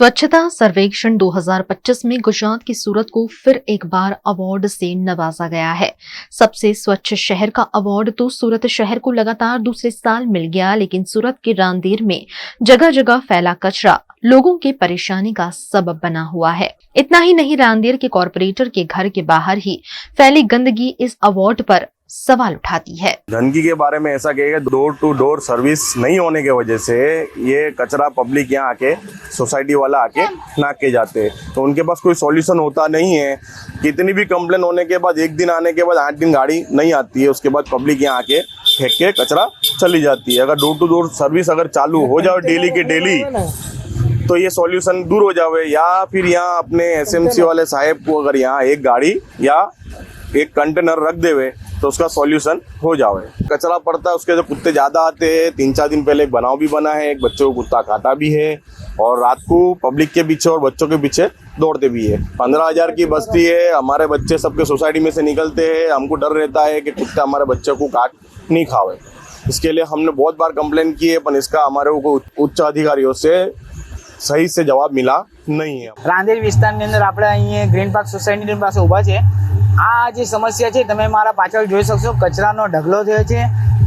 स्वच्छता सर्वेक्षण 2025 में गुजरात की सूरत को फिर एक बार अवार्ड से नवाजा गया है। सबसे स्वच्छ शहर का अवार्ड तो सूरत शहर को लगातार दूसरे साल मिल गया, लेकिन सूरत के रांदेर में जगह जगह फैला कचरा लोगों की परेशानी का सबब बना हुआ है। इतना ही नहीं, रांदेर के कॉर्पोरेटर के घर के बाहर ही फैली गंदगी इस अवार्ड पर सवाल उठाती है। गंदगी के बारे में ऐसा कहेगा, डोर टू डोर सर्विस नहीं होने की वजह से ये कचरा पब्लिक यहाँ आके सोसाइटी वाला आके नाक के जाते हैं, तो उनके पास कोई सॉल्यूशन होता नहीं है। कितनी भी कंप्लेन होने के बाद, एक दिन आने के बाद 8 दिन गाड़ी नहीं आती है, उसके बाद पब्लिक यहाँ आके फेंक के कचरा चली जाती है। अगर डोर टू डोर सर्विस अगर चालू हो जाए डेली के डेली, तो ये सॉल्यूशन दूर हो जावे। या फिर यहाँ अपने एसएमसी वाले साहब को अगर यहाँ एक गाड़ी या एक कंटेनर रख देवे तो उसका सॉल्यूशन हो जावे। कचरा पड़ता है, उसके जो कुत्ते ज़्यादा आते हैं। 3-4 दिन पहले एक बनाव भी बना है, एक बच्चे को कुत्ता खाता भी है और रात को पब्लिक के पीछे और बच्चों के पीछे दौड़ते भी है। 15,000 की बस्ती है, हमारे बच्चे सबके सोसाइटी में से निकलते हैं। हमको डर रहता है कि कुत्ता हमारे बच्चे को काट नहीं खावे। इसके लिए हमने बहुत बार कंप्लेन की है, पर इसका हमारे को उच्च अधिकारियों से सही से जवाब मिला नहीं है। રાંદેર વિસ્તારની અંદર આપણે અહીંયા ગ્રીન પાર્ક સોસાયટીની પાસે ઊભા છે। આ જે સમસ્યા છે તમે મારા પાછળ જોઈ શકશો, કચરાનો ઢગલો થયો છે।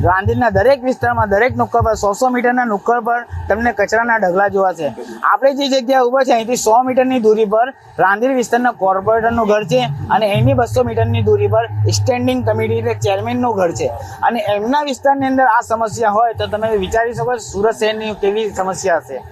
રાંદેરના દરેક વિસ્તારમાં, દરેક નુક્કર પર 100 મીટરના નુક્કર પર તમને કચરાના ઢગલા જોવા છે। આપણે જે જગ્યા ઊભા છે અહીંથી 100 મીટરની દૂરી પર રાંદેર વિસ્તારના કોર્પોરેટરનું ઘર છે અને એની 200 મીટરની દૂરી પર સ્ટેન્ડિંગ કમિટી એટલે ચેરમેનનું ઘર છે। અને એમના વિસ્તારની અંદર આ સમસ્યા હોય તો તમે વિચારી શકો સુરત શહેરની કેવી સમસ્યા હશે।